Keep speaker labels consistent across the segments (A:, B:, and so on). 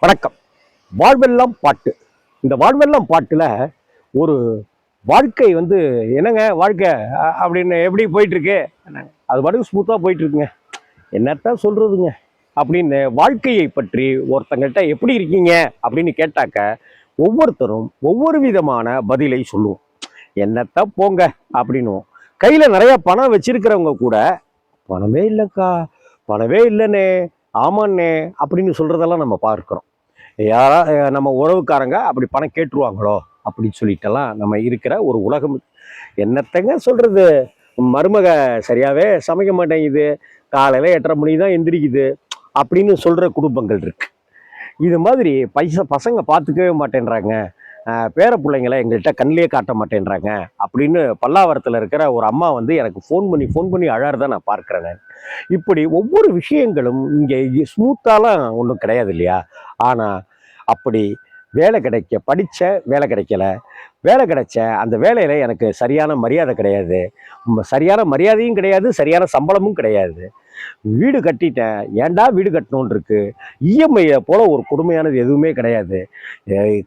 A: வணக்கம். வாழ்வெல்லாம் பாட்டு. இந்த வாழ்வெல்லாம் பாட்டுல ஒரு வாழ்க்கை என்னங்க வாழ்க்கை அப்படின்னு எப்படி போயிட்டு இருக்கு? அது பாட்டுக்கு ஸ்மூத்தா போயிட்டு இருக்குங்க. என்னத்தான் சொல்றதுங்க அப்படின்னு வாழ்க்கையை பற்றி ஒருத்தங்கள்ட்ட எப்படி இருக்கீங்க அப்படின்னு கேட்டாக்க ஒவ்வொருத்தரும் ஒவ்வொரு விதமான பதிலை சொல்லுவோம். என்னத்தான் போங்க அப்படின்னுவோம். கையில நிறைய பணம் வச்சிருக்கிறவங்க கூட பணமே இல்லைக்கா, பணமே இல்லைண்ணே, ஆமாண்ணே அப்படின்னு சொல்றதெல்லாம் நம்ம பார்க்கிறோம். யாரா நம்ம உறவுக்காரங்க அப்படி பணம் கேட்டுருவாங்களோ அப்படின்னு சொல்லிட்டெல்லாம் நம்ம இருக்கிற ஒரு உலகம். என்னத்தங்க சொல்றது, மருமக சரியாவே சமைக்க மாட்டேங்குது, காலையில 8:30 மணி தான் எந்திரிக்குது அப்படின்னு சொல்ற குடும்பங்கள் இருக்கு. இது மாதிரி பசங்க பார்த்துக்கவே மாட்டேன்றாங்க, பேர பிள்ளைங்களை எங்கள்கிட்ட கண்ணிலே காட்ட மாட்டேன்றாங்க அப்படின்னு பல்லாவரத்தில் இருக்கிற ஒரு அம்மா எனக்கு ஃபோன் பண்ணி அழறத நான் பார்க்குறேன். நான் இப்படி ஒவ்வொரு விஷயங்களும் இங்கே ஸ்மூத்தாலாம் ஒன்றும் கிடையாது இல்லையா? ஆனால் அப்படி வேலை கிடைக்க படித்த வேலை கிடைக்கல, வேலை கிடைச்ச அந்த வேலையில் எனக்கு சரியான மரியாதை கிடையாது, சரியான மரியாதையும் கிடையாது, சரியான சம்பளமும் கிடையாது. வீடு கட்டிட்டேன், ஏன்டா வீடு கட்டணும்னு இருக்கு. இஎம்ஐயை போல ஒரு கொடுமையானது எதுவுமே கிடையாது.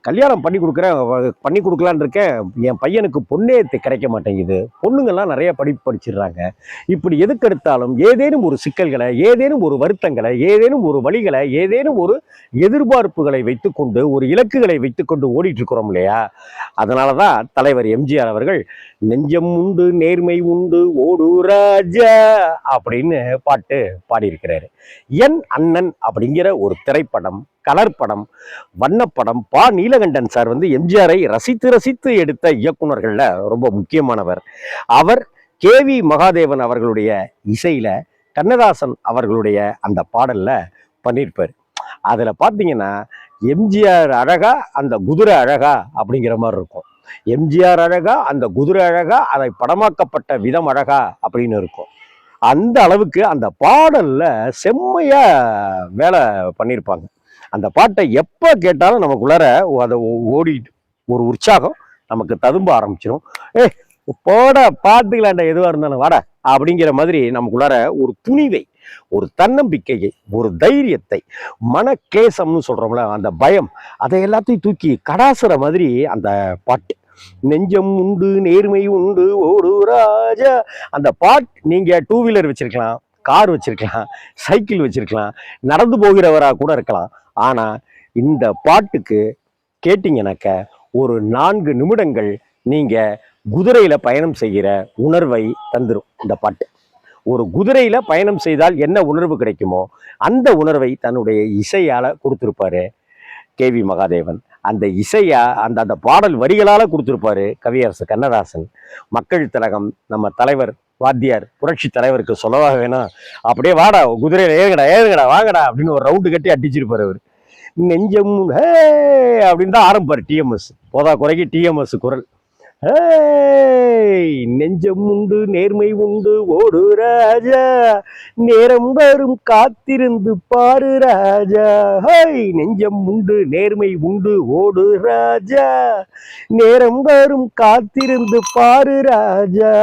A: கல்யாணம் பண்ணி கொடுக்கலான்னு இருக்கேன், என் பையனுக்கு பொண்ணே கிடைக்க மாட்டேங்குது. பொண்ணுங்கள்லாம் நிறைய படிச்சிடுறாங்க. இப்படி எதுக்கு எடுத்தாலும் ஏதேனும் ஒரு சிக்கல்களை, ஏதேனும் ஒரு வருத்தங்களை, ஏதேனும் ஒரு வழிகளை, ஏதேனும் ஒரு எதிர்பார்ப்புகளை வைத்துக்கொண்டு, ஒரு இலக்குகளை வைத்துக்கொண்டு ஓடிட்டு இருக்கிறோம் இல்லையா? அதனாலதான் தலைவர் எம்ஜிஆர் அவர்கள் நெஞ்சம் உண்டு நேர்மை உண்டு ஓடு ராஜா அப்படின்னு பாட்டு பாடியிருக்கிறாரு. என் அண்ணன் அப்படிங்கிற ஒரு திரைப்படம், கலர் படம், வண்ணப்படம். நீலகண்டன் சார் எம்ஜிஆரை ரசித்து ரசித்து எடுத்த இயக்குனர்கள்ல ரொம்ப முக்கியமானவர். அவர் KV மகாதேவன் அவர்களுடைய இசையில கண்ணதாசன் அவர்களுடைய அந்த பாடல்ல பண்ணியிருப்பார். அதுல பாத்தீங்கன்னா எம்ஜிஆர் அழகா அந்த குதிரை அழகா அப்படிங்கிற மாதிரி இருக்கும். எம்ஜிஆர் அழகா அந்த குதிரை அழகா, அதை படமாக்கப்பட்ட விதம் அழகா அப்படின்னு இருக்கும். அந்த அளவுக்கு அந்த பாடல்ல செம்மையா வேலை பண்ணியிருப்பாங்க. அந்த பாட்டை எப்ப கேட்டாலும் நமக்குள்ளார அதை ஓடி ஒரு உற்சாகம் நமக்கு ததும்ப ஆரம்பிச்சிடும். போட பாத்துக்கலாண்ட எதுவா இருந்தாலும் வாட அப்படிங்கிற மாதிரி நமக்குள்ளார ஒரு துணிவை, ஒரு தன்னம்பிக்கையை, ஒரு தைரியத்தை, மனக்லேசம்னு சொல்றோம்ல அந்த பயம், அதை எல்லாத்தையும் தூக்கி கடாசுற மாதிரி அந்த பாட்டு. நெஞ்சம் உண்டு நேர்மை உண்டு ஓடு ராஜா. அந்த பாட் நீங்க 2 வீலர் வச்சிருக்கலாம், கார் வச்சிருக்கலாம், சைக்கிள் வச்சிருக்கலாம், நடந்து போகிறவரா கூட இருக்கலாம். ஆனா இந்த பாட்டுக்கு கேட்டீங்கன்னாக்க ஒரு 4 நிமிடங்கள் நீங்க குதிரையில பயணம் செய்கிற உணர்வை தந்துடும் இந்த பாட்டு. ஒரு குதிரையில பயணம் செய்தால் என்ன உணர்வு கிடைக்குமோ அந்த உணர்வை தன்னுடைய இசையால கொடுத்திருப்பாரு KV மகாதேவன். அந்த இசையா அந்த அந்த பாடல் வரிகளால கொடுத்திருப்பாரு கவியரசு கண்ணதாசன். மக்கள் திலகம் நம்ம தலைவர் வாத்தியார் புரட்சி தலைவருக்கு சொல்லவாக வேணும், அப்படியே வாடா குதிரையில ஏறுங்கடா வாங்கடா அப்படின்னு ஒரு ரவுண்டு கட்டி அடிச்சிருப்பாரு அவர். நெஞ்சம் ஹே அப்படின்னு தான் ஆரம்பிப்பாரு TMS. போதா குறைக்கு TMS குரல். நெஞ்சம் உண்டு நேர்மை உண்டு ஓடு ராஜா, நேரம் வரும் காத்திருந்து பாரு ராஜா. நெஞ்சம் உண்டு நேர்மை உண்டு ஓடு ராஜா, நேரம் வரும் காத்திருந்து பாரு ராஜா.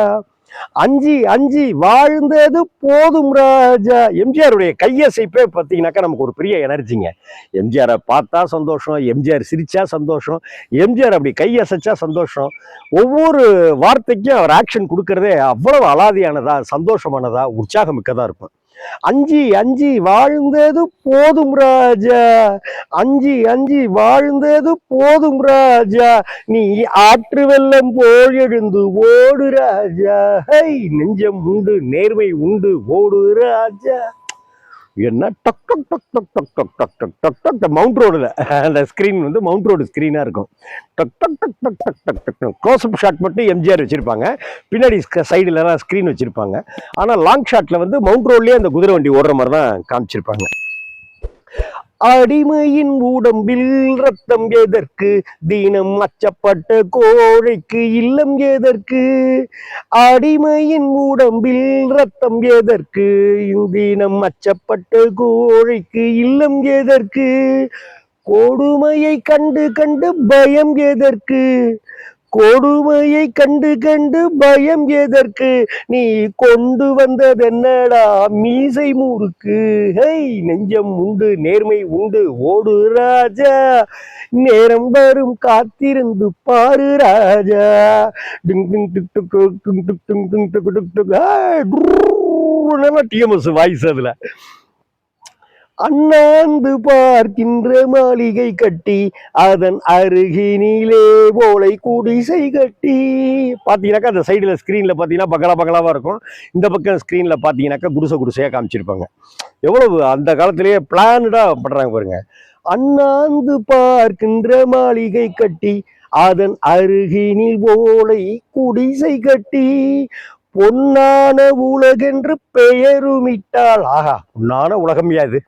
A: அஞ்சி அஞ்சி வாழ்ந்தது போதும் ராஜா. எம்ஜிஆருடைய கையசைப்பே பார்த்தீங்கன்னாக்கா நமக்கு ஒரு பெரிய எனர்ஜிங்க. எம்ஜிஆரை பார்த்தா சந்தோஷம், எம்ஜிஆர் சிரிச்சா சந்தோஷம், எம்ஜிஆர் அப்படி கையசைச்சா சந்தோஷம். ஒவ்வொரு வார்த்தைக்கும் அவர் ஆக்ஷன் கொடுக்கறதே அவ்வளவு அலாதியானதா, சந்தோஷமானதா, உற்சாகமிக்கதா இருக்கும். அஞ்சி அஞ்சி வாழ்ந்தது போதும் ராஜா, அஞ்சி அஞ்சி வாழ்ந்தது போதும் ராஜா, நீ ஆற்று வெள்ளம் போல் எழுந்து ஓடு ராஜா. நெஞ்சம் உண்டு நேர்மை உண்டு ஓடு ராஜா. என்ன டக் டக் டக் டக் டக் டக் டக் டக் டக் டக் மவுண்ட் ரோடுல அந்த ஸ்கிரீன் மவுண்ட் ரோடு ஸ்கிரீனா இருக்கும். டக் டக் டக் டக் டக் டக் டக் க்ளோஸ்அப் ஷாட் மட்டும் எம்ஜிஆர் வச்சிருப்பாங்க, பின்னாடி சைடுல எல்லாம் ஸ்கிரீன் வச்சிருப்பாங்க. ஆனா லாங் ஷாட்ல மவுண்ட் ரோட்லயே அந்த குதிரை வண்டி ஓடுற மாதிரி தான் காமிச்சிருப்பாங்க. அடிமையின் உடம்பில் ரத்தம் எதற்கு, தீனம் அச்சப்பட்ட கோழைக்கு இல்லம் எதற்கு. அடிமையின் உடம்பில் ரத்தம் எதற்கு, தீனம் அச்சப்பட்ட கோழைக்கு இல்லம் எதற்கு. கொடுமையை கண்டு கண்டு பயம் எதற்கு, கொடுமையை கண்டு கண்டு பயம் எதற்கு, நீ கொண்டு வந்ததென்னடா மீசை முறுக்கு. ஹை, நெஞ்சம் உண்டு நேர்மை உண்டு ஓடு ராஜா, நேரம் வரும் காத்திருந்து பாரு Raja. Ding ding tick tick ding tick ding ding tick tick tick. TMS voice அதுல. அண்ணாந்து பார்க்கின்ற மாளிகை கட்டி, அதன் அருகினிலே போலை குடிசை கட்டி. பார்த்தீங்கன்னாக்கா அந்த சைடில் ஸ்க்ரீனில் பார்த்தீங்கன்னா பங்களா பங்களாவாக இருக்கும், இந்த பக்கம் ஸ்க்ரீனில் பார்த்தீங்கன்னாக்கா குடிசை குடிசையாக காமிச்சிருப்பாங்க. எவ்வளவு அந்த காலத்திலேயே பிளான்டாக பண்ணுறாங்க பாருங்க. அண்ணாந்து பார்க்கின்ற மாளிகை கட்டி, அதன் அருகினில் போலை குடிசை கட்டி, பொன்னான உலகென்று பெயருமிட்டால். ஆஹா, பொன்னான உலகம் யாது,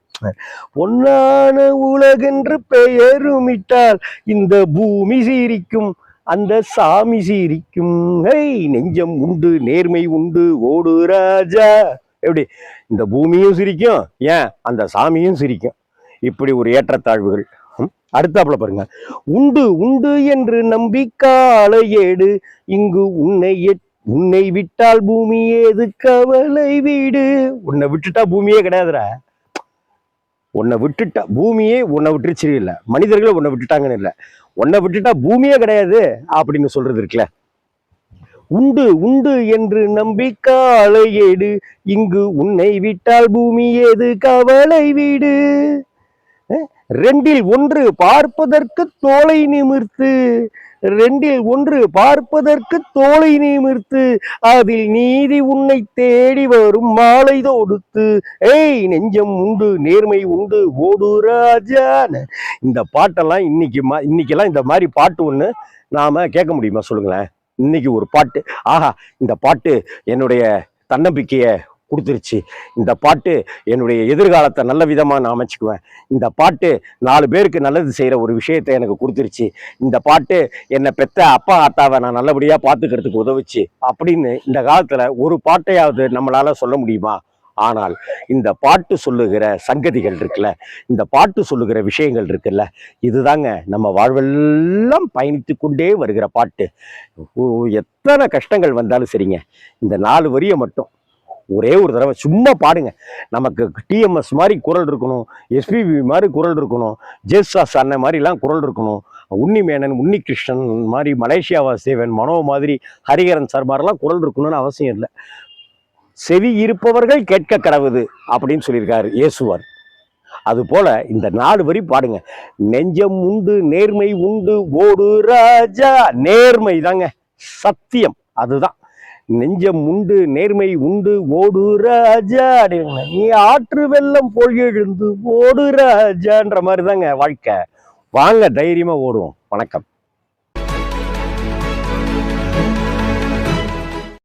A: பொன்னான உலகென்று பெயருமிட்டால் இந்த பூமி சீரிக்கும் அந்த சாமி சீரிக்கும். ஹை, நெஞ்சம் உண்டு நேர்மை உண்டு ஓடு ராஜா. எப்படி இந்த பூமியும் சிரிக்கும், ஏன் அந்த சாமியும் சிரிக்கும். இப்படி ஒரு ஏற்றத்தாழ்வுகள். அடுத்தாப்புல பாருங்க. உண்டு உண்டு என்று நம்பிக்காலை ஏடு, இங்கு உன்னை விட்டால் பூமி ஏது கவலை வீடு. உன்னை விட்டுட்டா பூமியே கிடையாதுடா. உன்னை விட்டுட்டா பூமியே உன்னை விட்டுருச்சு இல்லை, மனிதர்களை உன்னை விட்டுட்டாங்கன்னு இல்லை, உன்னை விட்டுட்டா பூமியே கிடையாது அப்படின்னு சொல்றது இருக்குல்ல. உண்டு உண்டு என்று நம்பிக்காலை ஏடு, இங்கு உன்னை விட்டால் பூமி ஏது கவலை வீடு. ரெண்டில் ஒன்று பார்ப்பதற்கு தோலை நிமிர்த்து, ரெண்டில் ஒன்று பார்ப்பதற்கு தோலை நிமிர்த்து, அதில் நீதி உன்னை தேடி வரும் மாலை தொடுத்து. ஏய், நெஞ்சம் உண்டு நேர்மை உண்டு ஓடு ராஜான்னு. இந்த பாட்டெல்லாம் இன்னைக்கெல்லாம் இந்த மாதிரி பாட்டு ஒன்று நாம கேட்க முடியுமா சொல்லுங்களேன். இன்னைக்கு ஒரு பாட்டு, ஆஹா இந்த பாட்டு என்னுடைய தன்னம்பிக்கையை கொடுத்துருச்சு, இந்த பாட்டு என்னுடைய எதிர்காலத்தை நல்ல விதமாக நான் அமைச்சுக்குவேன், இந்த பாட்டு 4 பேருக்கு நல்லது செய்கிற ஒரு விஷயத்தை எனக்கு கொடுத்துருச்சு, இந்த பாட்டு என்னை பெத்த அப்பா ஆத்தாவை நான் நல்லபடியாக பார்த்துக்கிறதுக்கு உதவுச்சு அப்படின்னு இந்த காலத்தில் ஒரு பாட்டையாவது நம்மளால சொல்ல முடியுமா? ஆனால் இந்த பாட்டு சொல்லுகிற சங்கதிகள் இருக்குல்ல, இந்த பாட்டு சொல்லுகிற விஷயங்கள் இருக்குல்ல, இதுதாங்க நம்ம வாழ்வெல்லாம் பயணித்து கொண்டே வருகிற பாட்டு. எத்தனை கஷ்டங்கள் வந்தாலும் சரிங்க, இந்த 4 வரியை மட்டும் ஒரே ஒரு தடவை சும்மா பாடுங்க. நமக்கு டிஎம்எஸ் மாதிரி குரல் இருக்கணும், எஸ்பிபி மாதிரி குரல் இருக்கணும், ஜேசுதாஸ் அண்ணன் மாதிரிலாம் குரல் இருக்கணும், உன்னிமேனன் உன்னிகிருஷ்ணன் மாதிரி, மலேசியா வாசுதேவன் மனோ மாதிரி, ஹரிஹரன் சார் மாதிரிலாம் குரல் இருக்கணும்னு அவசியம் இல்லை. செவி இருப்பவர்கள் கேட்க கடவுது அப்படின்னு சொல்லியிருக்காரு இயேசுவார். அது போல இந்த 4 வரி பாடுங்க. நெஞ்சம் உண்டு நேர்மை உண்டு ஓடு ராஜா. நேர்மை தாங்க சத்தியம், அதுதான். நெஞ்சம் உண்டு நேர்மை உண்டு ஓடு ராஜா. நீ ஆற்று வெள்ளம் போல் எழுந்து ஓடு ராஜான்ற மாதிரி தாங்க வாழ்க்கை. வாங்க தைரியமா ஓடுவோம். வணக்கம்.